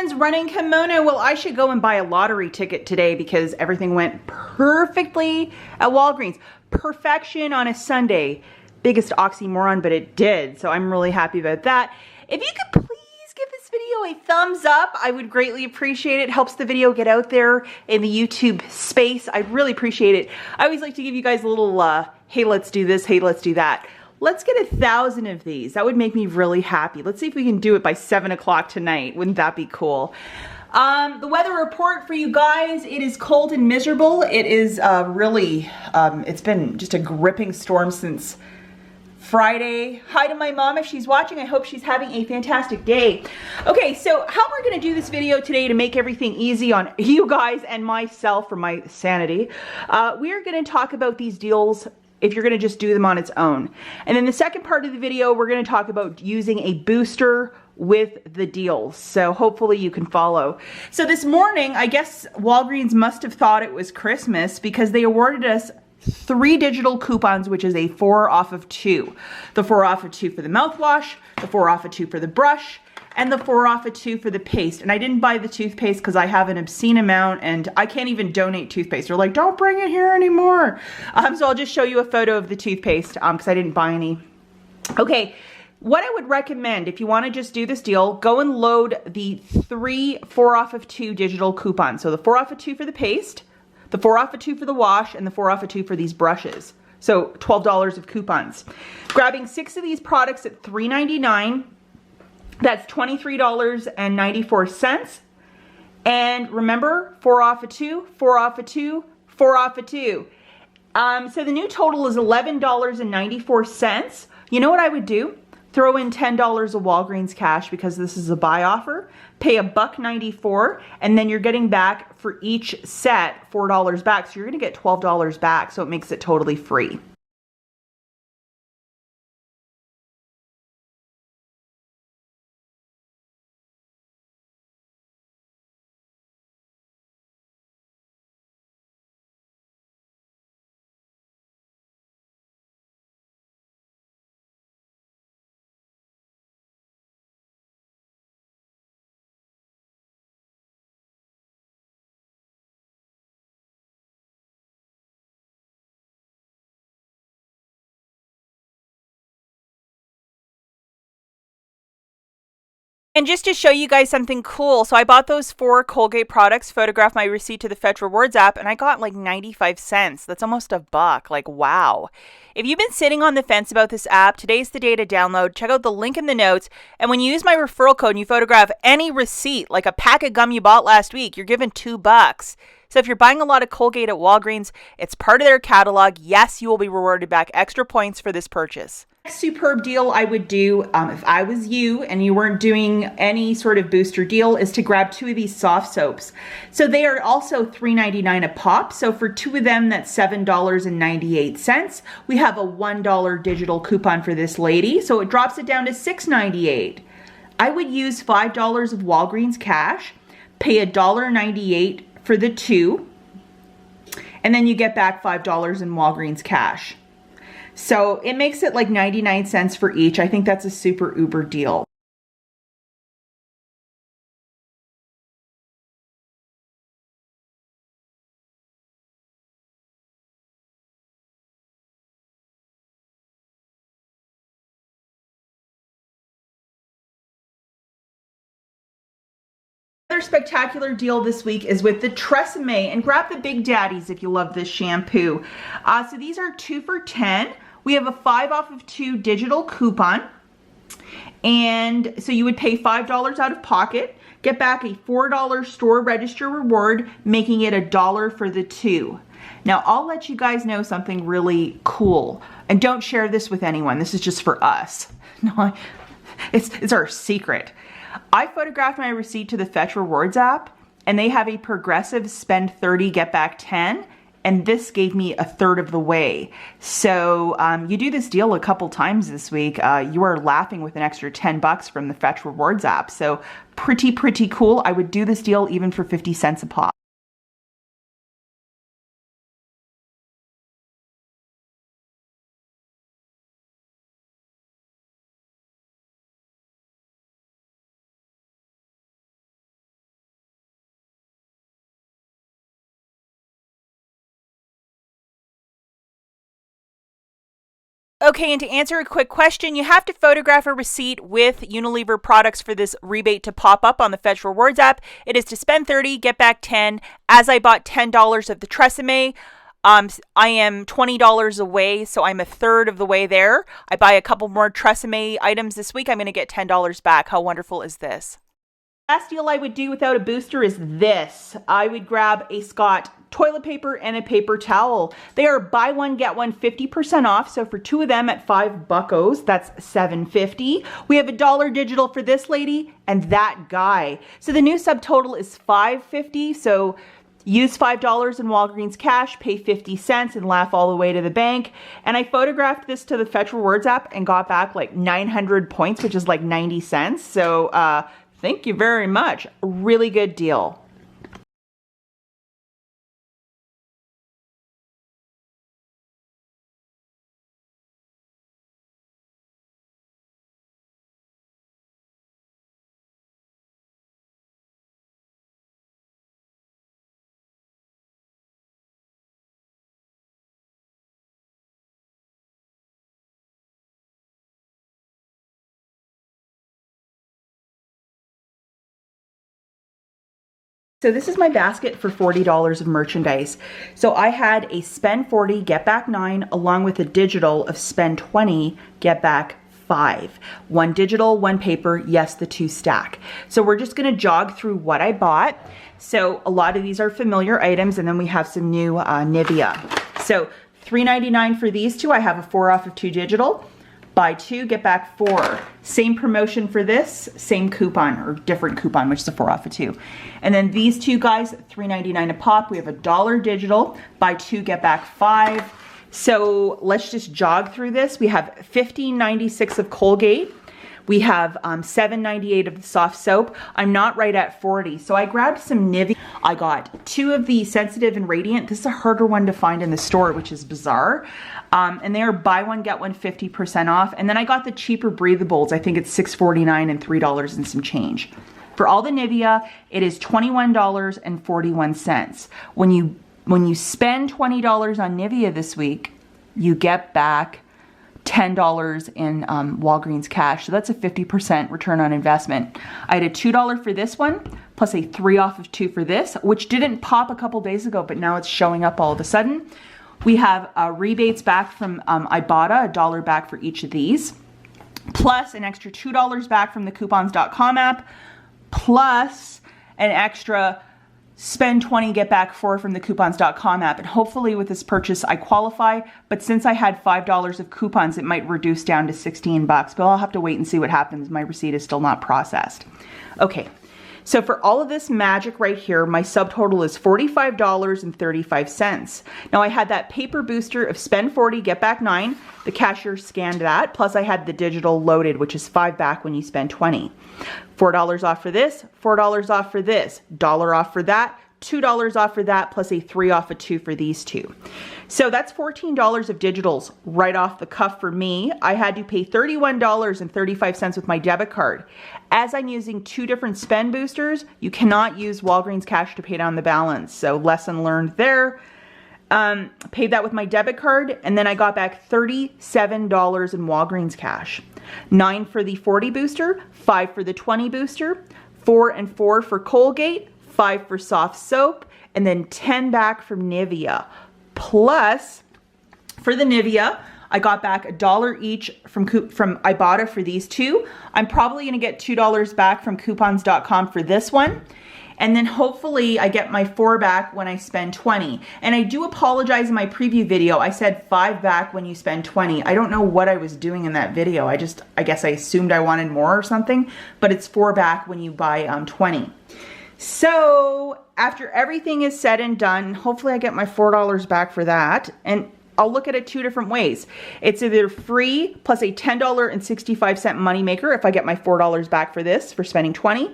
Walgreens running kimono. Well, I should go and buy a lottery ticket today because everything went perfectly at Walgreens. Perfection on a Sunday. Biggest oxymoron, but it did. So I'm really happy about that. If you could please give this video a thumbs up, I would greatly appreciate it. Helps the video get out there in the YouTube space. I'd really appreciate it. I always like to give you guys a little, hey, let's do this, hey, let's do that. Let's get 1,000 of these. That would make me really happy. Let's see if we can do it by 7 o'clock tonight. Wouldn't that be cool? The weather report for you guys, it is cold and miserable. It is really, it's been just a gripping storm since Friday. Hi to my mom if she's watching. I hope she's having a fantastic day. Okay, so how we're gonna do this video today to make everything easy on you guys and myself for my sanity, we are gonna talk about these deals if you're gonna just do them on its own. And then the second part of the video, we're gonna talk about using a booster with the deals. So hopefully you can follow. So this morning, I guess Walgreens must have thought it was Christmas because they awarded us 3 digital coupons, which is a 4 off of 2. The 4 off of 2 for the mouthwash, the 4 off of 2 for the brush, and the 4 off of 2 for the paste. And I didn't buy the toothpaste because I have an obscene amount and I can't even donate toothpaste. They're like, don't bring it here anymore. So I'll just show you a photo of the toothpaste because I didn't buy any. Okay, what I would recommend if you want to just do this deal, go and load the 3 4 off of 2 digital coupons. So the 4 off of 2 for the paste, the 4 off of 2 for the wash, and the 4 off of 2 for these brushes. So $12 of coupons. Grabbing 6 of these products at $3.99. That's $23.94. And remember, 4 off of 2, 4 off of 2, 4 off of 2. So the new total is $11.94. You know what I would do? Throw in $10 of Walgreens cash because this is a buy offer. Pay $1.94, and then you're getting back for each set $4 back. So you're gonna get $12 back, so it makes it totally free. And just to show you guys something cool, so I bought those 4 Colgate products, photographed my receipt to the Fetch Rewards app, and I got like 95 cents. That's almost $1. Like, wow. If you've been sitting on the fence about this app, today's the day to download. Check out the link in the notes. And when you use my referral code and you photograph any receipt, like a pack of gum you bought last week, you're given $2. So if you're buying a lot of Colgate at Walgreens, it's part of their catalog. Yes, you will be rewarded back extra points for this purchase. Next superb deal I would do if I was you and you weren't doing any sort of booster deal is to grab 2 of these soft soaps. So they are also $3.99 a pop. So for 2 of them, that's $7.98. We have a $1 digital coupon for this lady. So it drops it down to $6.98. I would use $5 of Walgreens cash, pay $1.98 for the 2, and then you get back $5 in Walgreens cash. So it makes it like 99 cents for each. I think that's a super uber deal. Another spectacular deal this week is with the Tresemme, and grab the Big Daddies if you love this shampoo. So these are 2 for $10. We have a 5 off of 2 digital coupon. And so you would pay $5 out of pocket, get back a $4 store register reward, making it $1 for the 2. Now I'll let you guys know something really cool. And don't share this with anyone. This is just for us. No, it's our secret. I photographed my receipt to the Fetch Rewards app, and they have a progressive spend 30, get back 10. And this gave me a third of the way. So you do this deal a couple times this week, you are laughing with an extra $10 from the Fetch Rewards app. So pretty cool. I would do this deal even for 50 cents a pop. Okay, and to answer a quick question, you have to photograph a receipt with Unilever products for this rebate to pop up on the Fetch Rewards app. It is to spend 30, get back 10. As I bought $10 of the Tresemme, I am $20 away, so I'm a third of the way there. I buy a couple more Tresemme items this week, I'm going to get $10 back. How wonderful is this? Last deal I would do without a booster is this. I would grab a Scott toilet paper and a paper towel. They are buy one, get one 50% off. So for two of them at $5, that's $7.50. We have $1 digital for this lady and that guy. So the new subtotal is $5.50. So use $5 in Walgreens cash, pay 50 cents and laugh all the way to the bank. And I photographed this to the Fetch Rewards app and got back like 900 points, which is like 90 cents. So thank you very much. Really good deal. So this is my basket for $40 of merchandise. So I had a spend 40, get back 9, along with a digital of spend 20, get back 5. One digital, one paper, yes, the two stack. So we're just gonna jog through what I bought. So a lot of these are familiar items, and then we have some new Nivea. So $3.99 for these two. I have a 4 off of 2 digital. Buy 2, get back 4. Same promotion for this, same coupon or different coupon, which is a 4 off of 2. And then these two guys, $3.99 a pop. We have $1 digital. Buy 2, get back 5. So let's just jog through this. We have $15.96 of Colgate. We have $7.98 of the soft soap. I'm not right at 40, so I grabbed some Nivea. I got 2 of the Sensitive and Radiant. This is a harder one to find in the store, which is bizarre. And they are buy one, get one 50% off. And then I got the cheaper breathables. I think it's $6.49 and $3 and some change. For all the Nivea, it is $21.41. When you spend $20 on Nivea this week, you get back $10 in Walgreens cash. So that's a 50% return on investment. I had a $2 for this one, plus a 3 off of 2 for this, which didn't pop a couple days ago, but now it's showing up all of a sudden. We have rebates back from IBOTTA, $1 back for each of these, plus an extra $2 back from the coupons.com app, plus an extra spend 20, get back 4 from the coupons.com app. And hopefully with this purchase, I qualify. But since I had $5 of coupons, it might reduce down to 16 bucks, but I'll have to wait and see what happens. My receipt is still not processed. Okay. So for all of this magic right here, my subtotal is $45.35. Now I had that paper booster of spend 40, get back 9. The cashier scanned that. Plus I had the digital loaded, which is 5 back when you spend 20. $4 off for this, $4 off for this, $1 off for that, $2 off for that, plus a 3 off of 2 for these two. So that's $14 of digitals right off the cuff for me. I had to pay $31.35 with my debit card. As I'm using 2 different spend boosters, you cannot use Walgreens cash to pay down the balance. So lesson learned there. Paid that with my debit card, and then I got back $37 in Walgreens cash. 9 for the 40 booster, 5 for the 20 booster, 4 and 4 for Colgate, 5 for soft soap, and then 10 back from Nivea. Plus, for the Nivea, I got back $1 each from IBOTTA for these two. I'm probably gonna get $2 back from coupons.com for this one. And then hopefully I get my 4 back when I spend 20. And I do apologize in my preview video. I said 5 back when you spend 20. I don't know what I was doing in that video. I guess I assumed I wanted more or something, but it's 4 back when you buy 20. So after everything is said and done, hopefully I get my $4 back for that. And I'll look at it 2 different ways. It's either free plus a $10.65 moneymaker if I get my $4 back for this for spending 20.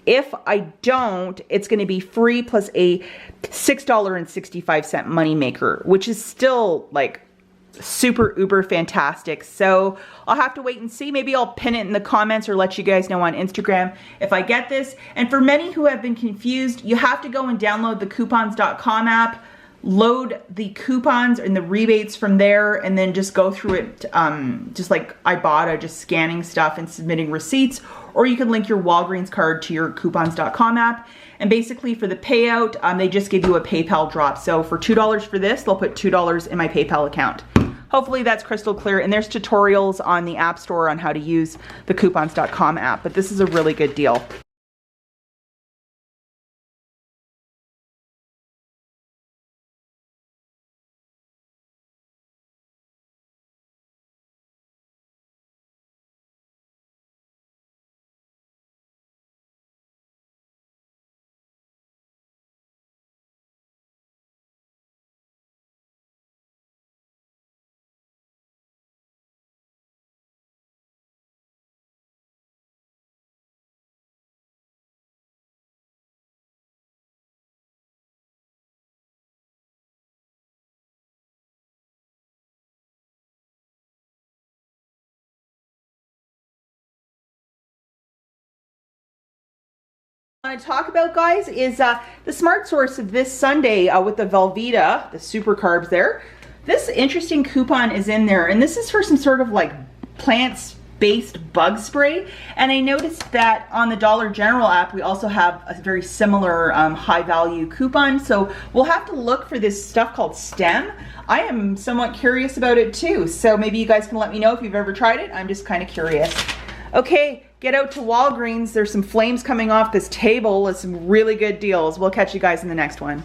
If I don't, it's going to be free plus a $6.65 moneymaker, which is still like super uber fantastic. So I'll have to wait and see. Maybe I'll pin it in the comments or let you guys know on Instagram if I get this. And for many who have been confused, you have to go and download the coupons.com app. load the coupons and the rebates from there, and then just go through it just like IBOTTA, just scanning stuff and submitting receipts. Or you can link your Walgreens card to your coupons.com app. And basically for the payout, they just give you a PayPal drop. So for $2 for this, they'll put $2 in my PayPal account. Hopefully that's crystal clear. And there's tutorials on the App Store on how to use the coupons.com app. But this is a really good deal. What I want to talk about, guys, is the smart source of this Sunday with the Velveeta, the super carbs there. This interesting coupon is in there, and this is for some sort of like plants-based bug spray. And I noticed that on the Dollar General app, we also have a very similar high-value coupon. So we'll have to look for this stuff called STEM. I am somewhat curious about it too. So maybe you guys can let me know if you've ever tried it. I'm just kind of curious. Okay, get out to Walgreens. There's some flames coming off this table with some really good deals. We'll catch you guys in the next one.